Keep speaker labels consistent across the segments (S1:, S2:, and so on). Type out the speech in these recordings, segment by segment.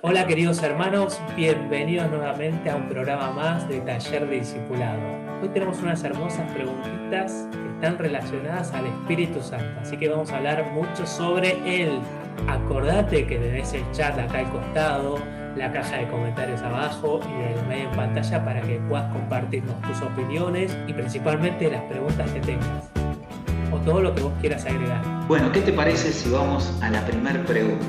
S1: Hola queridos hermanos, bienvenidos nuevamente a un programa más de Taller de Discipulado. Hoy tenemos unas hermosas preguntitas que están relacionadas al Espíritu Santo, así que vamos a hablar mucho sobre él. Acordate que tenés el chat acá al costado, la caja de comentarios abajo y el medio en pantalla para que puedas compartirnos tus opiniones y principalmente las preguntas que tengas o todo lo que vos quieras agregar.
S2: Bueno, ¿qué te parece si vamos a la primera pregunta?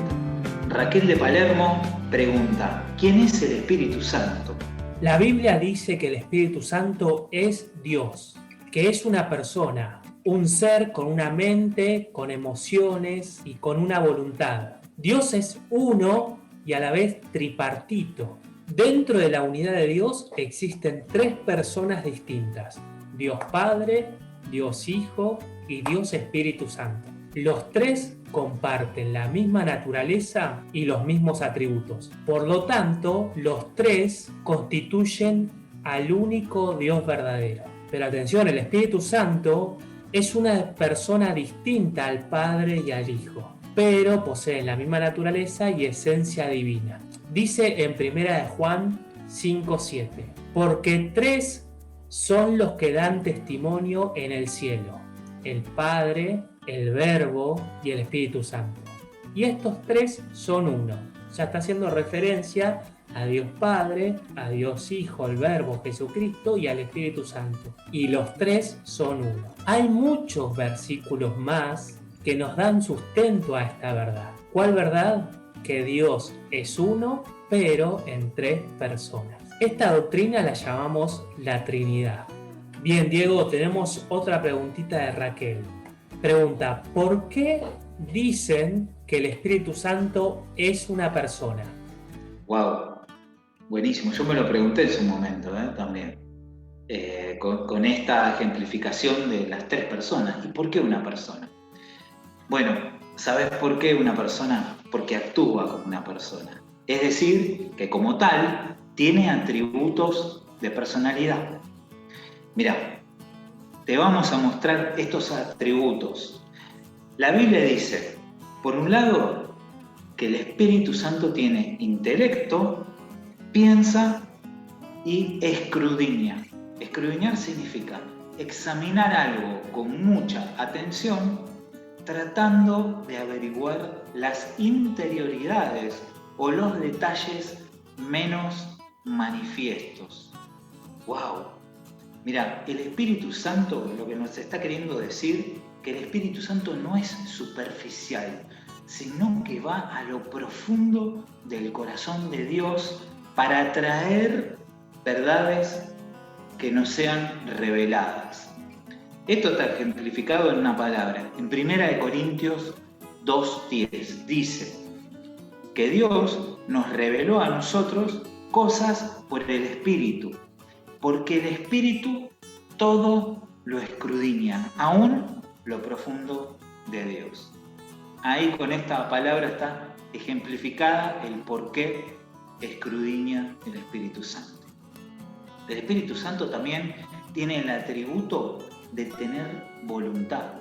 S2: Raquel de Palermo pregunta, ¿quién es el Espíritu Santo?
S1: La Biblia dice que el Espíritu Santo es Dios, que es una persona, un ser con una mente, con emociones y con una voluntad. Dios es uno y a la vez tripartito. Dentro de la unidad de Dios existen tres personas distintas: Dios Padre, Dios Hijo y Dios Espíritu Santo. Los tres comparten la misma naturaleza y los mismos atributos. Por lo tanto, los tres constituyen al único Dios verdadero. Pero atención, el Espíritu Santo es una persona distinta al Padre y al Hijo, pero poseen la misma naturaleza y esencia divina. Dice en 1 de Juan 5:7, porque tres son los que dan testimonio en el cielo: el Padre, el Verbo y el Espíritu Santo. Y estos tres son uno. Ya está haciendo referencia a Dios Padre, a Dios Hijo, el Verbo, Jesucristo y al Espíritu Santo. Y los tres son uno. Hay muchos versículos más que nos dan sustento a esta verdad. ¿Cuál verdad? Que Dios es uno, pero en tres personas. Esta doctrina la llamamos la Trinidad. Bien, Diego, tenemos otra preguntita de Raquel. Pregunta, ¿por qué dicen que el Espíritu Santo es una persona?
S2: Wow, buenísimo. Yo me lo pregunté en su momento también, con esta ejemplificación de las tres personas. ¿Y por qué una persona? Bueno, ¿sabes por qué una persona? Porque actúa como una persona. Es decir, que como tal, tiene atributos de personalidad. Mirá, te vamos a mostrar estos atributos. La Biblia dice, por un lado, que el Espíritu Santo tiene intelecto, piensa y escudriña. Escudriñar significa examinar algo con mucha atención, tratando de averiguar las interioridades o los detalles menos manifiestos. ¡Wow! Mira, el Espíritu Santo, lo que nos está queriendo decir, que el Espíritu Santo no es superficial, sino que va a lo profundo del corazón de Dios para traer verdades que nos sean reveladas. Esto está ejemplificado en una palabra. En 1 Corintios 2:10 dice que Dios nos reveló a nosotros cosas por el Espíritu, porque el Espíritu todo lo escudriña, aún lo profundo de Dios. Ahí con esta palabra está ejemplificada el por qué escudriña el Espíritu Santo. El Espíritu Santo también tiene el atributo de tener voluntad,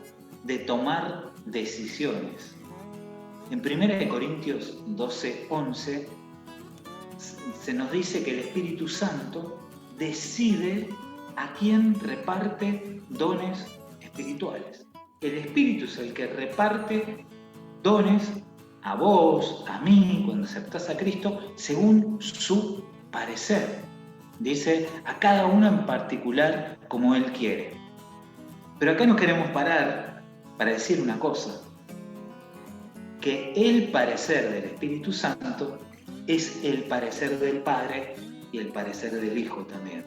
S2: de tomar decisiones. En 1 Corintios 12:11 se nos dice que el Espíritu Santo decide a quién reparte dones espirituales. El Espíritu es el que reparte dones a vos, a mí, cuando aceptás a Cristo, según su parecer. Dice a cada uno en particular como Él quiere. Pero acá nos queremos parar para decir una cosa, que el parecer del Espíritu Santo es el parecer del Padre y el parecer del Hijo también.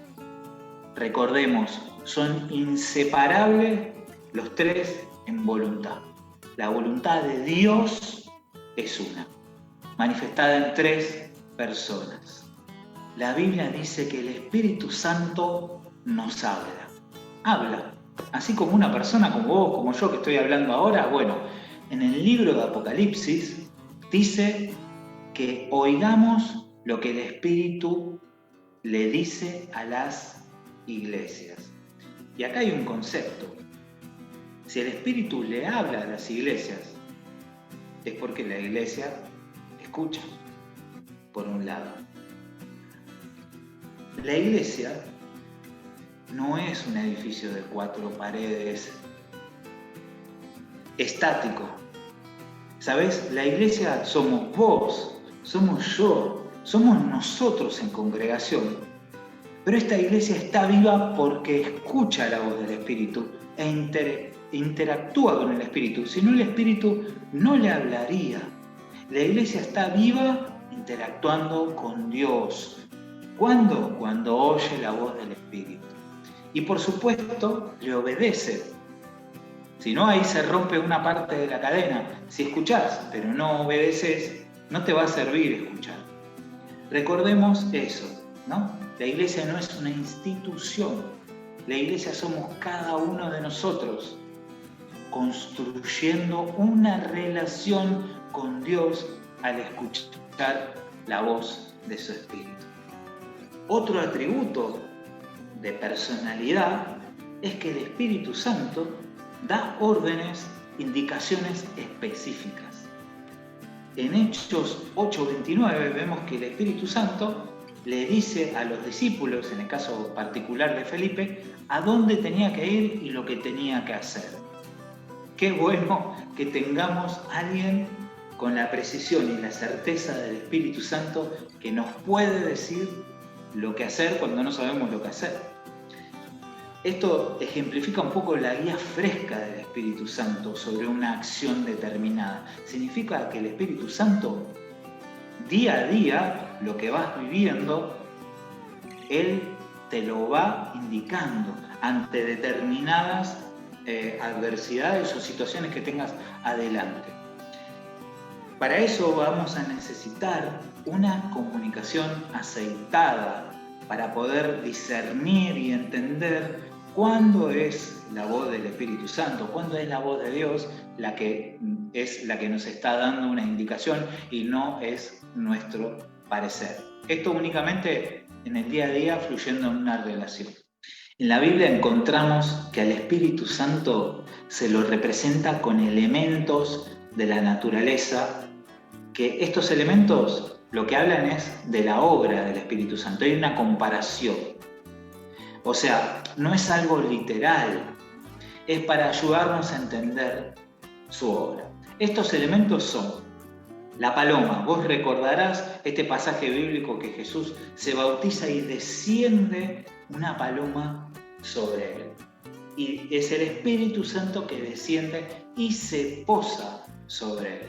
S2: Recordemos, son inseparables los tres en voluntad. La voluntad de Dios es una, manifestada en tres personas. La Biblia dice que el Espíritu Santo nos habla. Habla, así como una persona, como vos, como yo que estoy hablando ahora. Bueno, en el libro de Apocalipsis dice que oigamos lo que el Espíritu le dice a las iglesias. Y acá hay un concepto. Si el Espíritu le habla a las iglesias, es porque la iglesia escucha. por un lado. La iglesia no es un edificio de 4 paredes estático. ¿Sabes? La iglesia somos vos, somos yo, somos nosotros en congregación. Pero esta iglesia está viva porque escucha la voz del Espíritu e interactúa con el Espíritu. Si no, el Espíritu no le hablaría. La iglesia está viva interactuando con Dios. ¿Cuándo? Cuando oye la voz del Espíritu. Y por supuesto, le obedece. Si no, ahí se rompe una parte de la cadena. Si escuchás, pero no obedeces, no te va a servir escuchar. Recordemos eso, ¿no? La iglesia no es una institución. La iglesia somos cada uno de nosotros, construyendo una relación con Dios al escuchar la voz de su Espíritu. Otro atributo de personalidad es que el Espíritu Santo da órdenes, indicaciones específicas. En Hechos 8:29 vemos que el Espíritu Santo le dice a los discípulos, en el caso particular de Felipe, a dónde tenía que ir y lo que tenía que hacer. Qué bueno que tengamos a alguien con la precisión y la certeza del Espíritu Santo que nos puede decir lo que hacer cuando no sabemos lo que hacer. Esto ejemplifica un poco la guía fresca del Espíritu Santo sobre una acción determinada. Significa que el Espíritu Santo, día a día, lo que vas viviendo, Él te lo va indicando ante determinadas adversidades o situaciones que tengas adelante. Para eso vamos a necesitar una comunicación aceitada para poder discernir y entender cuándo es la voz del Espíritu Santo, cuándo es la voz de Dios la que es la que nos está dando una indicación y no es nuestro parecer. Esto únicamente en el día a día fluyendo en una relación. En la Biblia encontramos que al Espíritu Santo se lo representa con elementos de la naturaleza, que estos elementos lo que hablan es de la obra del Espíritu Santo. Hay una comparación. O sea, no es algo literal, es para ayudarnos a entender su obra. Estos elementos son la paloma. Vos recordarás este pasaje bíblico que Jesús se bautiza y desciende una paloma sobre él. Y es el Espíritu Santo que desciende y se posa sobre él.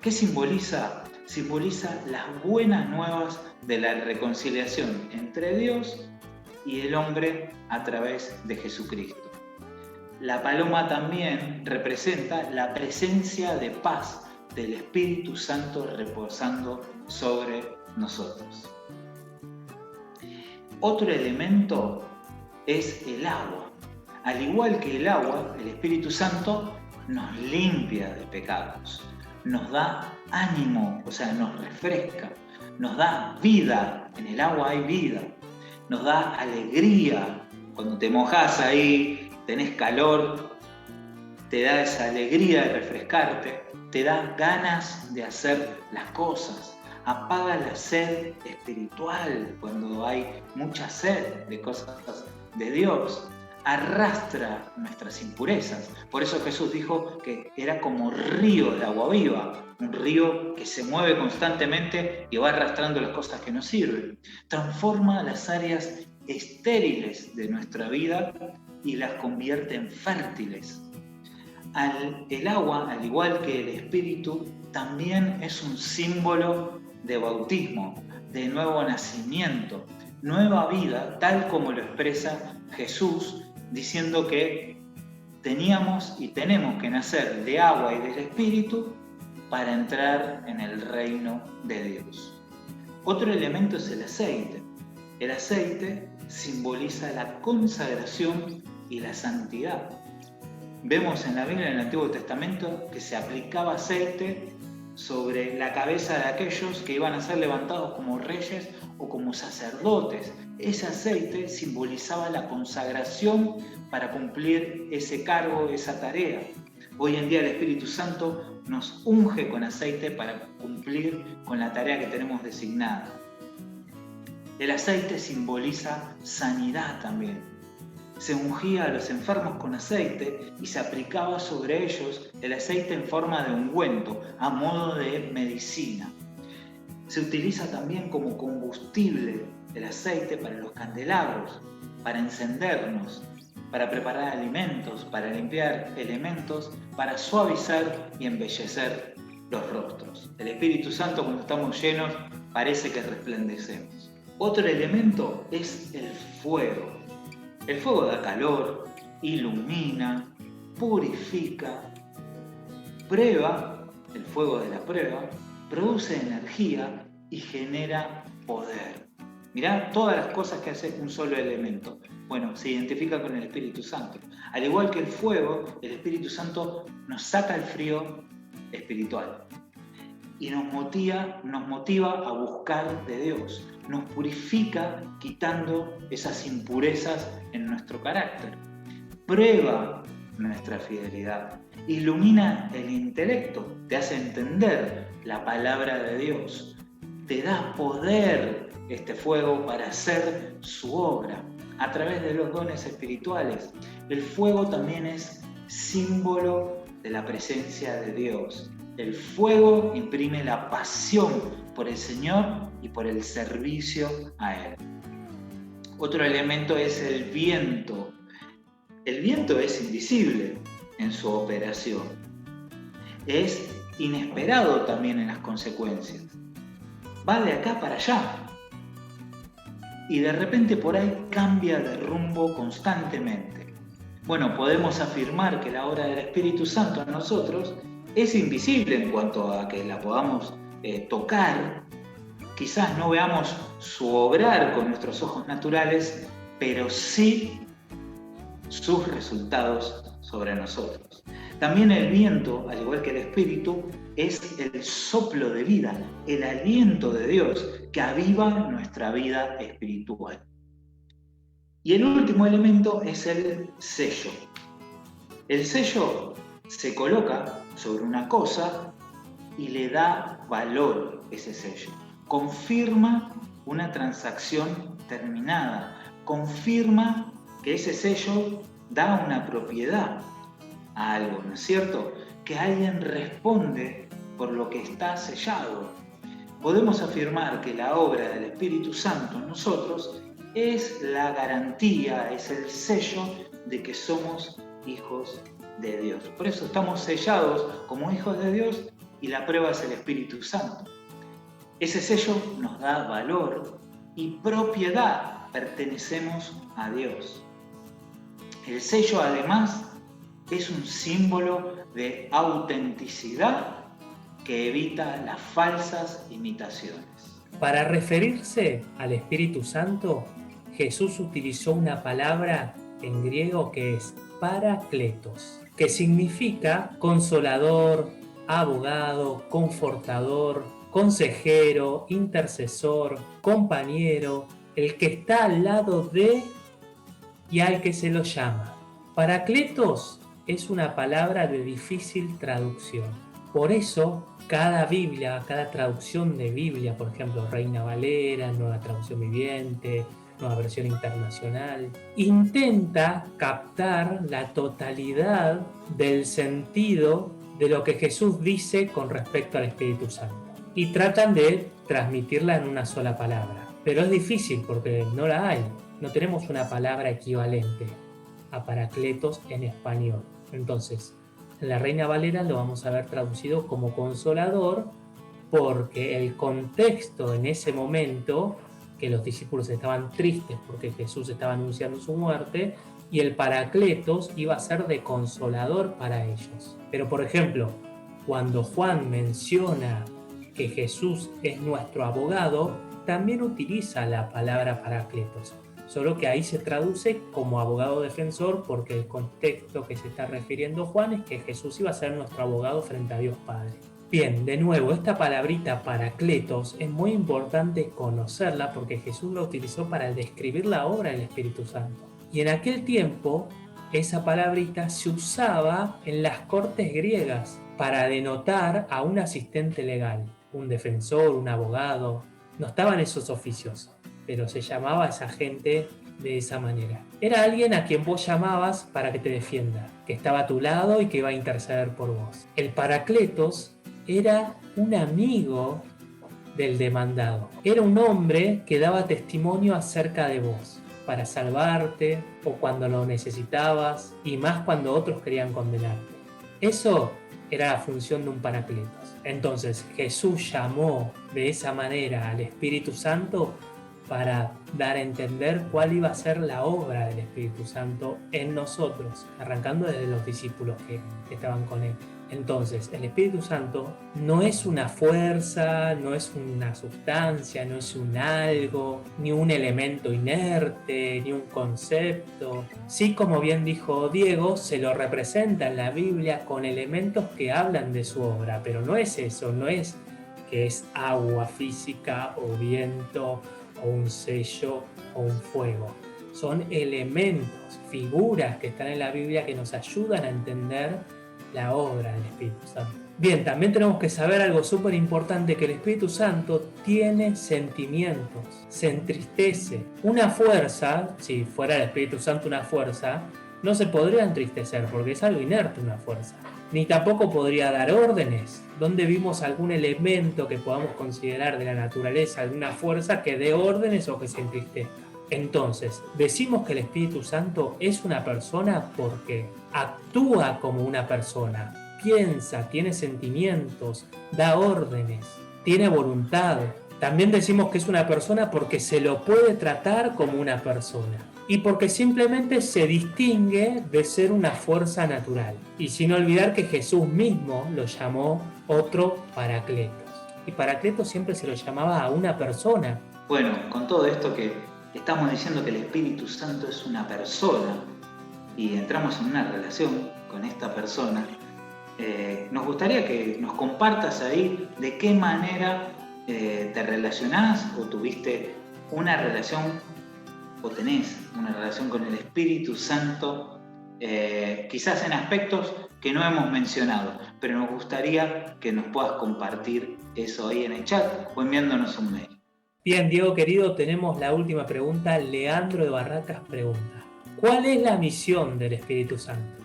S2: ¿Qué simboliza? Simboliza las buenas nuevas de la reconciliación entre Dios y el hombre a través de Jesucristo. La paloma también representa la presencia de paz del Espíritu Santo reposando sobre nosotros. Otro elemento es el agua. Al igual que el agua, el Espíritu Santo nos limpia de pecados, nos da ánimo, o sea, nos refresca, nos da vida. En el agua hay vida. Nos da alegría. Cuando te mojás ahí, tenés calor, te da esa alegría de refrescarte, te da ganas de hacer las cosas, apaga la sed espiritual cuando hay mucha sed de cosas de Dios, arrastra nuestras impurezas. Por eso Jesús dijo que era como río de agua viva, un río que se mueve constantemente y va arrastrando las cosas que nos sirven. Transforma las áreas estériles de nuestra vida y las convierte en fértiles. El agua, al igual que el Espíritu, también es un símbolo de bautismo, de nuevo nacimiento, nueva vida, tal como lo expresa Jesús, diciendo que teníamos y tenemos que nacer de agua y del Espíritu para entrar en el reino de Dios. Otro elemento es el aceite. El aceite simboliza la consagración y la santidad. Vemos en la Biblia, en el Antiguo Testamento, que se aplicaba aceite sobre la cabeza de aquellos que iban a ser levantados como reyes o como sacerdotes. Ese aceite simbolizaba la consagración para cumplir ese cargo, esa tarea. Hoy en día el Espíritu Santo nos unge con aceite para cumplir con la tarea que tenemos designada. El aceite simboliza sanidad también. Se ungía a los enfermos con aceite y se aplicaba sobre ellos el aceite en forma de ungüento, a modo de medicina. Se utiliza también como combustible el aceite para los candelabros, para encendernos, para preparar alimentos, para limpiar elementos, para suavizar y embellecer los rostros. El Espíritu Santo, cuando estamos llenos, parece que resplandecemos. Otro elemento es el fuego. El fuego da calor, ilumina, purifica, prueba, el fuego de la prueba, produce energía y genera poder. Mirá todas las cosas que hace un solo elemento. Bueno, se identifica con el Espíritu Santo. Al igual que el fuego, el Espíritu Santo nos saca el frío espiritual y nos motiva a buscar de Dios. Nos purifica quitando esas impurezas en nuestro carácter. Prueba nuestra fidelidad. Ilumina el intelecto. Te hace entender la palabra de Dios. Te da poder este fuego para hacer su obra a través de los dones espirituales. El fuego también es símbolo de la presencia de Dios. El fuego imprime la pasión por el Señor y por el servicio a Él. Otro elemento es el viento. El viento es invisible en su operación. Es inesperado también en las consecuencias. Va de acá para allá. Y de repente por ahí cambia de rumbo constantemente. Bueno, podemos afirmar que la obra del Espíritu Santo en nosotros es invisible en cuanto a que la podamos tocar. Quizás no veamos su obrar con nuestros ojos naturales, pero sí sus resultados sobre nosotros. También el viento, al igual que el Espíritu, es el soplo de vida, el aliento de Dios que aviva nuestra vida espiritual. Y el último elemento es el sello. El sello se coloca sobre una cosa y le da valor ese sello. Confirma una transacción terminada. Confirma que ese sello da una propiedad a algo, ¿no es cierto? Que alguien responde por lo que está sellado. Podemos afirmar que la obra del Espíritu Santo en nosotros es la garantía, es el sello de que somos hijos de Dios. Por eso estamos sellados como hijos de Dios y la prueba es el Espíritu Santo. Ese sello nos da valor y propiedad, pertenecemos a Dios. El sello además es un símbolo de autenticidad que evita las falsas imitaciones.
S1: Para referirse al Espíritu Santo, Jesús utilizó una palabra en griego que es parakletos, que significa consolador, abogado, confortador, consejero, intercesor, compañero, el que está al lado de y al que se lo llama. Parakletos es una palabra de difícil traducción. Por eso, cada Biblia, cada traducción de Biblia, por ejemplo, Reina Valera, Nueva Traducción Viviente, Nueva Versión Internacional, intenta captar la totalidad del sentido de lo que Jesús dice con respecto al Espíritu Santo. Y tratan de transmitirla en una sola palabra. Pero es difícil porque no la hay. No tenemos una palabra equivalente a Parakletos en español. Entonces, en la Reina Valera lo vamos a ver traducido como consolador porque el contexto en ese momento, que los discípulos estaban tristes porque Jesús estaba anunciando su muerte, y el Parakletos iba a ser de consolador para ellos. Pero por ejemplo, cuando Juan menciona que Jesús es nuestro abogado, también utiliza la palabra Parakletos, solo que ahí se traduce como abogado defensor porque el contexto que se está refiriendo Juan es que Jesús iba a ser nuestro abogado frente a Dios Padre. Bien, de nuevo, esta palabrita Parakletos es muy importante conocerla porque Jesús la utilizó para describir la obra del Espíritu Santo. Y en aquel tiempo, esa palabrita se usaba en las cortes griegas para denotar a un asistente legal, un defensor, un abogado. No estaban esos oficios, pero se llamaba a esa gente de esa manera. Era alguien a quien vos llamabas para que te defienda, que estaba a tu lado y que iba a interceder por vos. El Paracletos era un amigo del demandado. Era un hombre que daba testimonio acerca de vos, para salvarte o cuando lo necesitabas, y más cuando otros querían condenarte. Eso era la función de un Paracletos. Entonces Jesús llamó de esa manera al Espíritu Santo para dar a entender cuál iba a ser la obra del Espíritu Santo en nosotros, arrancando desde los discípulos que estaban con él. Entonces, el Espíritu Santo no es una fuerza, no es una sustancia, no es un algo, ni un elemento inerte, ni un concepto. Sí, como bien dijo Diego, se lo representa en la Biblia con elementos que hablan de su obra, pero no es eso, no es que es agua física o viento o un sello o un fuego. Son elementos, figuras que están en la Biblia que nos ayudan a entender la obra del Espíritu Santo. Bien, también tenemos que saber algo súper importante, que el Espíritu Santo tiene sentimientos, se entristece. Una fuerza, si fuera el Espíritu Santo una fuerza, no se podría entristecer porque es algo inerte una fuerza. Ni tampoco podría dar órdenes. ¿Dónde vimos algún elemento que podamos considerar de la naturaleza, alguna fuerza que dé órdenes o que se entristezca? Entonces, decimos que el Espíritu Santo es una persona porque actúa como una persona, piensa, tiene sentimientos, da órdenes, tiene voluntad. También decimos que es una persona porque se lo puede tratar como una persona y porque simplemente se distingue de ser una fuerza natural. Y sin olvidar que Jesús mismo lo llamó otro Paracletos. Y Paracletos siempre se lo llamaba a una persona.
S2: Bueno, con todo esto que estamos diciendo que el Espíritu Santo es una persona y entramos en una relación con esta persona, nos gustaría que nos compartas ahí de qué manera te relacionás o tuviste una relación o tenés una relación con el Espíritu Santo, quizás en aspectos que no hemos mencionado, pero nos gustaría que nos puedas compartir eso ahí en el chat o enviándonos un mail.
S1: Bien, Diego querido, tenemos la última pregunta. Leandro de Barracas pregunta: ¿cuál es la misión del Espíritu Santo?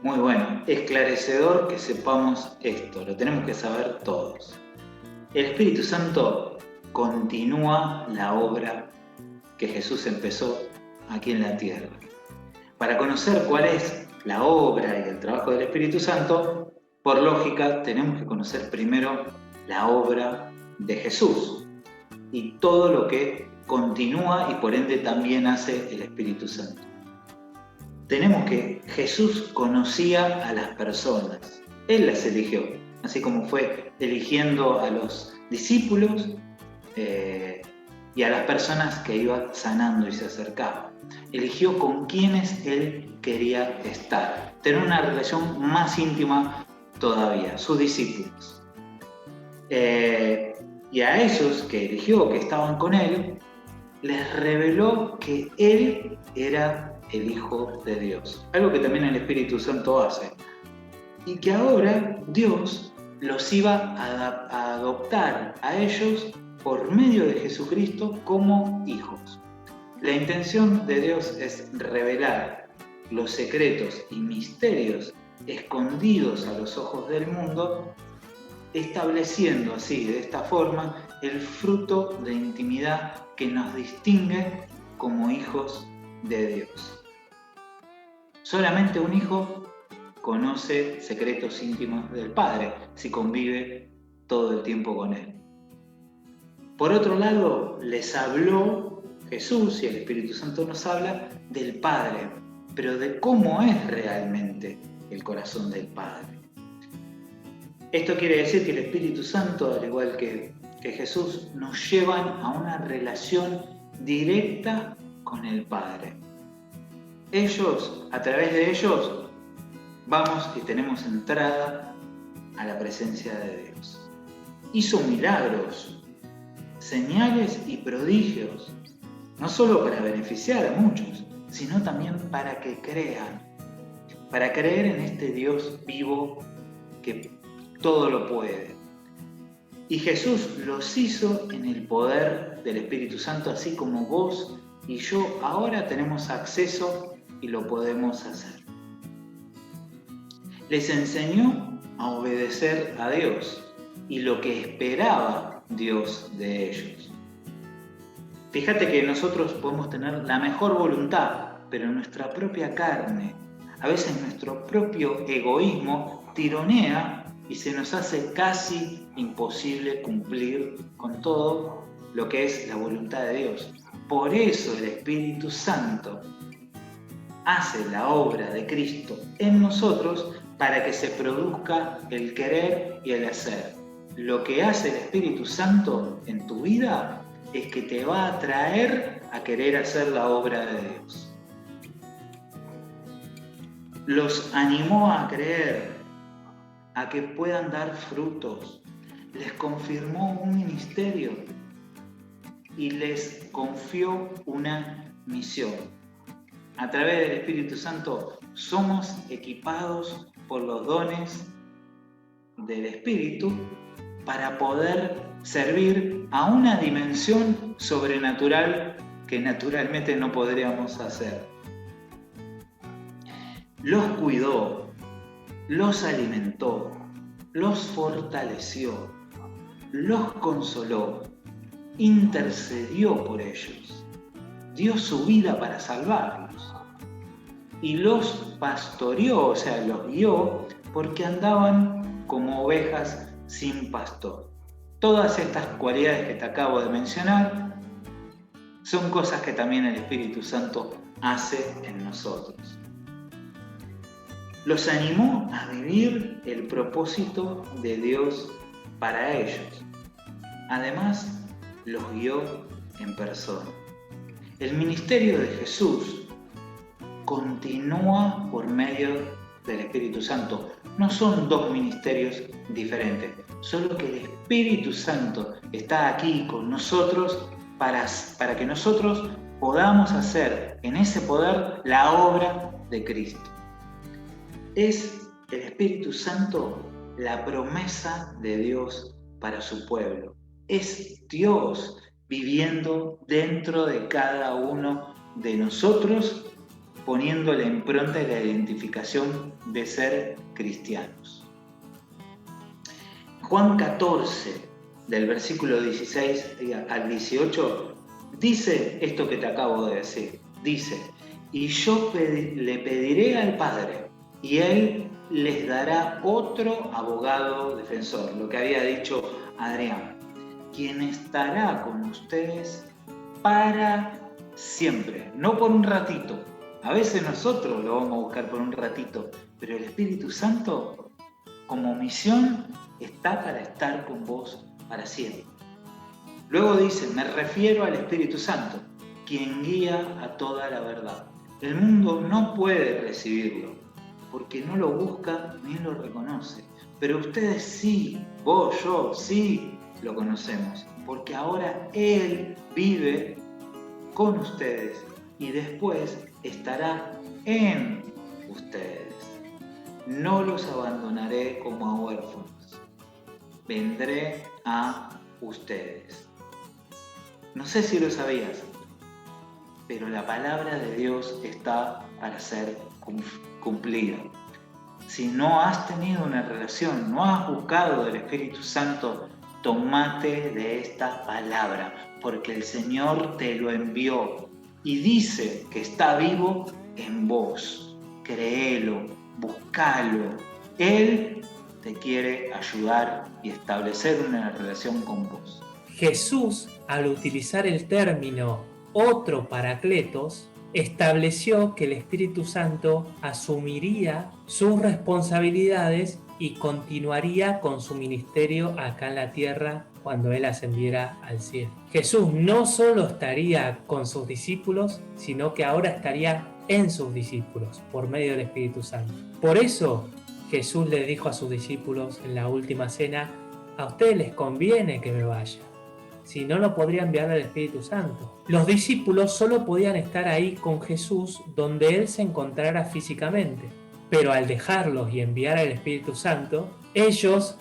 S2: Muy bueno, esclarecedor que sepamos esto, lo tenemos que saber todos. El Espíritu Santo continúa la obra que Jesús empezó aquí en la tierra. Para conocer cuál es la obra y el trabajo del Espíritu Santo, por lógica tenemos que conocer primero la obra de Jesús y todo lo que continúa y por ende también hace el Espíritu Santo. Tenemos que Jesús conocía a las personas, Él las eligió, así como fue eligiendo a los discípulos y a las personas que iba sanando y se acercaba. Eligió con quienes Él quería estar, tener una relación más íntima todavía, sus discípulos. Y a esos que eligió, que estaban con Él, les reveló que Él era el Hijo de Dios. Algo que también el Espíritu Santo hace. Y que ahora Dios los iba a adoptar a ellos por medio de Jesucristo como hijos. La intención de Dios es revelar los secretos y misterios escondidos a los ojos del mundo, estableciendo así, de esta forma, el fruto de intimidad que nos distingue como hijos de Dios. Solamente un hijo conoce secretos íntimos del Padre si convive todo el tiempo con Él. Por otro lado, les habló Jesús, y el Espíritu Santo nos habla del Padre, pero de cómo es realmente el corazón del Padre. Esto quiere decir que el Espíritu Santo, al igual que Jesús, nos llevan a una relación directa con el Padre. Ellos, a través de ellos, vamos y tenemos entrada a la presencia de Dios. Hizo milagros, señales y prodigios, no solo para beneficiar a muchos, sino también para que crean, para creer en este Dios vivo que todo lo puede. Y Jesús los hizo en el poder del Espíritu Santo, así como vos y yo ahora tenemos acceso y lo podemos hacer. Les enseñó a obedecer a Dios y lo que esperaba Dios de ellos. Fíjate que nosotros podemos tener la mejor voluntad, pero nuestra propia carne, a veces nuestro propio egoísmo tironea y se nos hace casi imposible cumplir con todo lo que es la voluntad de Dios. Por eso el Espíritu Santo hace la obra de Cristo en nosotros para que se produzca el querer y el hacer. Lo que hace el Espíritu Santo en tu vida es que te va a traer a querer hacer la obra de Dios. Los animó a creer, a que puedan dar frutos. Les confirmó un ministerio y les confió una misión. A través del Espíritu Santo somos equipados por los dones del Espíritu para poder servir a una dimensión sobrenatural que naturalmente no podríamos hacer. Los cuidó, los alimentó, los fortaleció, los consoló, intercedió por ellos, dio su vida para salvarlos y los pastoreó, o sea, los guió porque andaban como ovejas sin pastor. Todas estas cualidades que te acabo de mencionar son cosas que también el Espíritu Santo hace en nosotros. Los animó a vivir el propósito de Dios para ellos. Además, los guió en persona. El ministerio de Jesús continúa por medio del Espíritu Santo. No son dos ministerios diferentes, solo que el Espíritu Santo está aquí con nosotros para que nosotros podamos hacer en ese poder la obra de Cristo. Es el Espíritu Santo la promesa de Dios para su pueblo. Es Dios viviendo dentro de cada uno de nosotros, poniendo la impronta y la identificación de ser cristianos. Juan 14, del versículo 16 al 18, dice esto que te acabo de decir. Dice, y yo le pediré al Padre, y Él les dará otro abogado defensor, lo que había dicho Adrián, quien estará con ustedes para siempre, no por un ratito. A veces nosotros lo vamos a buscar por un ratito, pero el Espíritu Santo, como misión, está para estar con vos para siempre. Luego dice, me refiero al Espíritu Santo, quien guía a toda la verdad. El mundo no puede recibirlo, porque no lo busca ni lo reconoce. Pero ustedes sí, vos, yo, sí lo conocemos, porque ahora Él vive con ustedes y después estará en ustedes. No los abandonaré como a huérfanos. Vendré a ustedes. No sé si lo sabías, pero la palabra de Dios está para ser cumplida. Si no has tenido una relación, no has buscado del Espíritu Santo, tomate de esta palabra, porque el Señor te lo envió y dice que está vivo en vos. Créelo, buscalo. Él te quiere ayudar y establecer una relación con vos.
S1: Jesús, al utilizar el término otro Paracletos, estableció que el Espíritu Santo asumiría sus responsabilidades y continuaría con su ministerio acá en la tierra cuando Él ascendiera al cielo. Jesús no solo estaría con sus discípulos, sino que ahora estaría en sus discípulos por medio del Espíritu Santo. Por eso Jesús le dijo a sus discípulos en la última cena, a ustedes les conviene que me vaya, si no, no podría enviar al Espíritu Santo. Los discípulos solo podían estar ahí con Jesús donde Él se encontrara físicamente. Pero al dejarlos y enviar al Espíritu Santo, ellos,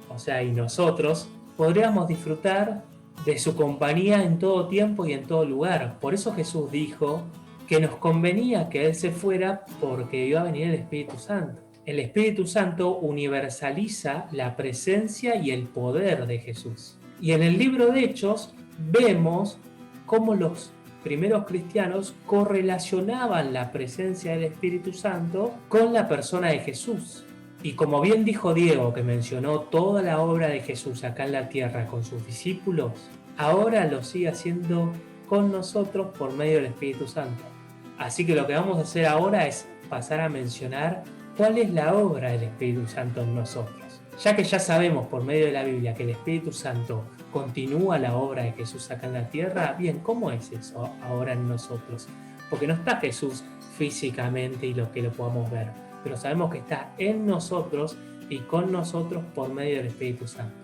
S1: o sea, y nosotros, podríamos disfrutar de su compañía en todo tiempo y en todo lugar. Por eso Jesús dijo que nos convenía que Él se fuera porque iba a venir el Espíritu Santo. El Espíritu Santo universaliza la presencia y el poder de Jesús. Y en el libro de Hechos vemos cómo los primeros cristianos correlacionaban la presencia del Espíritu Santo con la persona de Jesús. Y como bien dijo Diego, que mencionó toda la obra de Jesús acá en la tierra con sus discípulos, ahora lo sigue haciendo con nosotros por medio del Espíritu Santo. Así que lo que vamos a hacer ahora es pasar a mencionar cuál es la obra del Espíritu Santo en nosotros. Ya que ya sabemos por medio de la Biblia que el Espíritu Santo continúa la obra de Jesús acá en la tierra, bien, ¿cómo es eso ahora en nosotros? Porque no está Jesús físicamente y lo que lo podamos ver, pero sabemos que está en nosotros y con nosotros por medio del Espíritu Santo.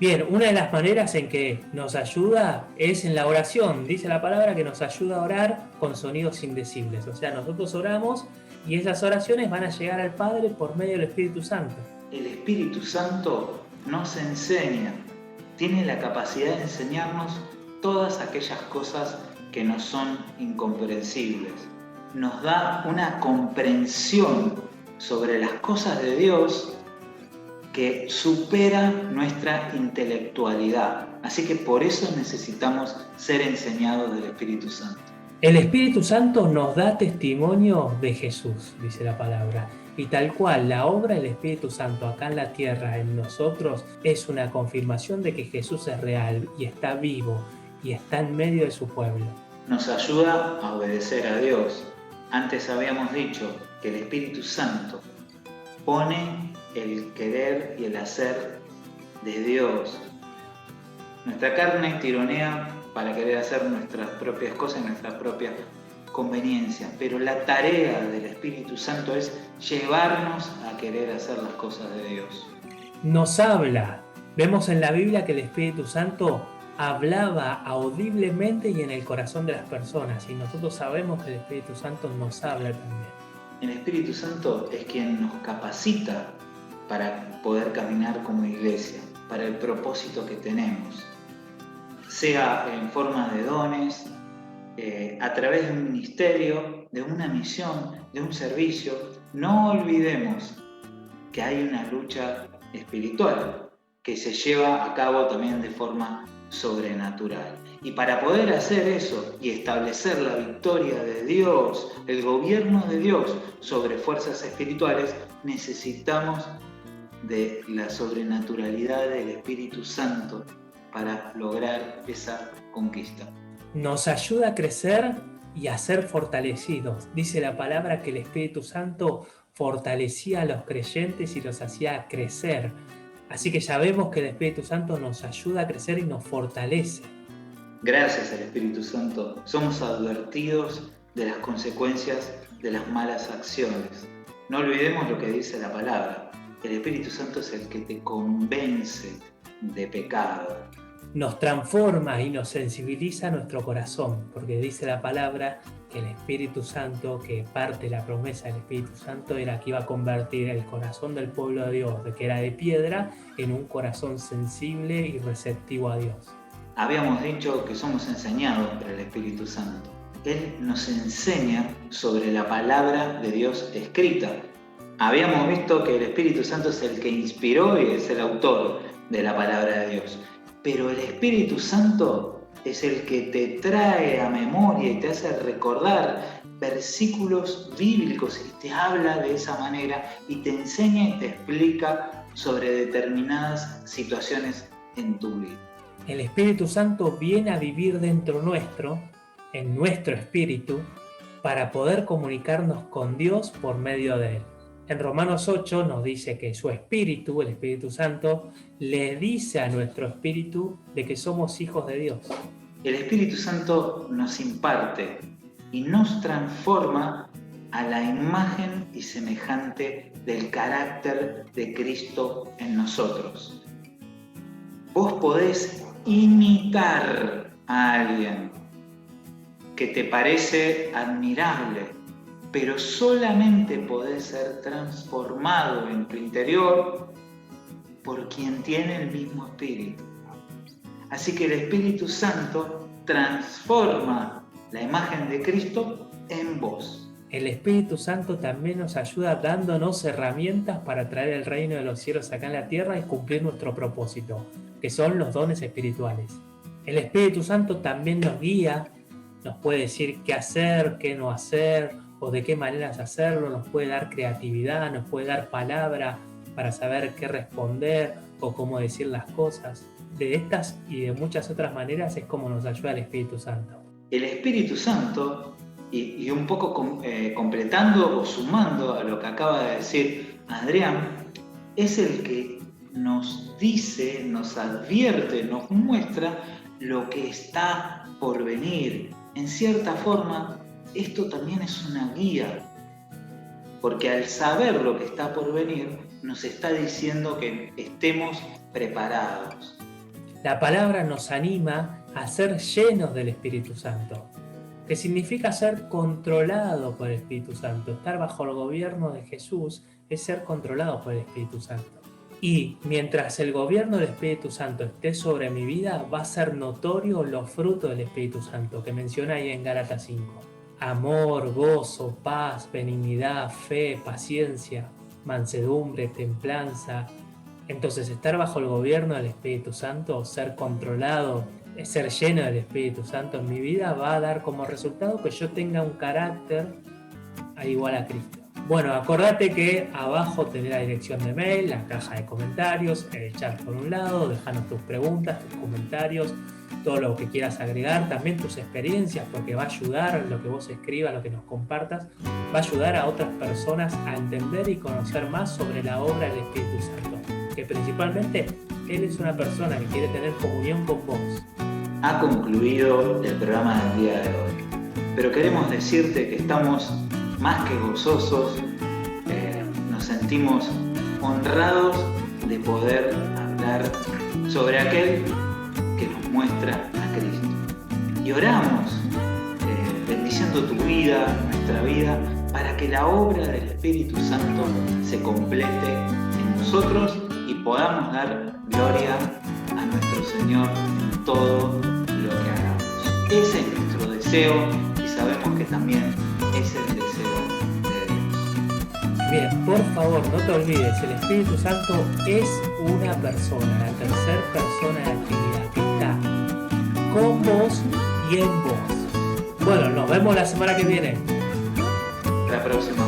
S1: Bien, una de las maneras en que nos ayuda es en la oración. Dice la palabra que nos ayuda a orar con sonidos indecibles. O sea, nosotros oramos y esas oraciones van a llegar al Padre por medio del Espíritu Santo.
S2: El Espíritu Santo nos enseña, tiene la capacidad de enseñarnos todas aquellas cosas que nos son incomprensibles. Nos da una comprensión sobre las cosas de Dios que supera nuestra intelectualidad. Así que por eso necesitamos ser enseñados del Espíritu Santo.
S1: El Espíritu Santo nos da testimonio de Jesús, dice la palabra. Y tal cual, la obra del Espíritu Santo acá en la tierra, en nosotros, es una confirmación de que Jesús es real y está vivo y está en medio de su pueblo.
S2: Nos ayuda a obedecer a Dios. Antes habíamos dicho que el Espíritu Santo pone el querer y el hacer de Dios. Nuestra carne tironea para querer hacer nuestras propias cosas, nuestras propias conveniencias, pero la tarea del Espíritu Santo es llevarnos a querer hacer las cosas de Dios.
S1: Nos habla. Vemos en la Biblia que el Espíritu Santo hablaba audiblemente y en el corazón de las personas, y nosotros sabemos que el Espíritu Santo nos habla también.
S2: El Espíritu Santo es quien nos capacita para poder caminar como iglesia, para el propósito que tenemos, sea en forma de dones, a través de un ministerio, de una misión, de un servicio. No olvidemos que hay una lucha espiritual que se lleva a cabo también de forma sobrenatural. Y para poder hacer eso y establecer la victoria de Dios, el gobierno de Dios sobre fuerzas espirituales, necesitamos de la sobrenaturalidad del Espíritu Santo para lograr esa conquista.
S1: Nos ayuda a crecer y a ser fortalecidos. Dice la palabra que el Espíritu Santo fortalecía a los creyentes y los hacía crecer. Así que ya vemos que el Espíritu Santo nos ayuda a crecer y nos fortalece.
S2: Gracias al Espíritu Santo somos advertidos de las consecuencias de las malas acciones. No olvidemos lo que dice la palabra. El Espíritu Santo es el que te convence de pecado.
S1: Nos transforma y nos sensibiliza nuestro corazón, porque dice la palabra que el Espíritu Santo, que parte de la promesa del Espíritu Santo, era que iba a convertir el corazón del pueblo de Dios, de que era de piedra, en un corazón sensible y receptivo a Dios.
S2: Habíamos dicho que somos enseñados por el Espíritu Santo. Él nos enseña sobre la palabra de Dios escrita. Habíamos visto que el Espíritu Santo es el que inspiró y es el autor de la palabra de Dios. Pero el Espíritu Santo es el que te trae a memoria y te hace recordar versículos bíblicos y te habla de esa manera y te enseña y te explica sobre determinadas situaciones en tu vida.
S1: El Espíritu Santo viene a vivir dentro nuestro, en nuestro espíritu, para poder comunicarnos con Dios por medio de Él. En Romanos 8 nos dice que su Espíritu, el Espíritu Santo, le dice a nuestro espíritu de que somos hijos de Dios.
S2: El Espíritu Santo nos imparte y nos transforma a la imagen y semejante del carácter de Cristo en nosotros. Vos podés imitar a alguien que te parece admirable, pero solamente podés ser transformado en tu interior por quien tiene el mismo espíritu. Así que el Espíritu Santo transforma la imagen de Cristo en vos.
S1: El Espíritu Santo también nos ayuda dándonos herramientas para traer el reino de los cielos acá en la tierra y cumplir nuestro propósito, que son los dones espirituales. El Espíritu Santo también nos guía, nos puede decir qué hacer, qué no hacer, o de qué maneras hacerlo, nos puede dar creatividad, nos puede dar palabra para saber qué responder o cómo decir las cosas. De estas y de muchas otras maneras es como nos ayuda el Espíritu Santo.
S2: El Espíritu Santo, y un poco completando o sumando a lo que acaba de decir Adrián, es el que nos dice, nos advierte, nos muestra lo que está por venir. En cierta forma, esto también es una guía, porque al saber lo que está por venir, nos está diciendo que estemos preparados.
S1: La palabra nos anima a ser llenos del Espíritu Santo, que significa ser controlado por el Espíritu Santo. Estar bajo el gobierno de Jesús es ser controlado por el Espíritu Santo. Y mientras el gobierno del Espíritu Santo esté sobre mi vida, va a ser notorio los frutos del Espíritu Santo, que menciona ahí en Gálatas 5. Amor, gozo, paz, benignidad, fe, paciencia, mansedumbre, templanza. Entonces, estar bajo el gobierno del Espíritu Santo, ser controlado, ser lleno del Espíritu Santo en mi vida, va a dar como resultado que yo tenga un carácter igual a Cristo. Bueno, acordate que abajo tenés la dirección de mail, la caja de comentarios, el chat por un lado, dejanos tus preguntas, tus comentarios, todo lo que quieras agregar, también tus experiencias, porque va a ayudar lo que vos escribas, lo que nos compartas, va a ayudar a otras personas a entender y conocer más sobre la obra del Espíritu Santo, que principalmente Él es una persona que quiere tener comunión con vos.
S2: Ha concluido el programa del día de hoy, pero queremos decirte que estamos más que gozosos, nos sentimos honrados de poder hablar sobre aquel que nos muestra a Cristo. Y oramos bendiciendo tu vida, nuestra vida, para que la obra del Espíritu Santo se complete en nosotros y podamos dar gloria a nuestro Señor en todo lo que hagamos. Ese es nuestro deseo y sabemos que también es el deseo de Dios.
S1: Bien, por favor, no te olvides, el Espíritu Santo es una persona, la tercera persona de la Trinidad, que está con vos y en vos. Bueno, nos vemos la semana que viene.
S2: La próxima.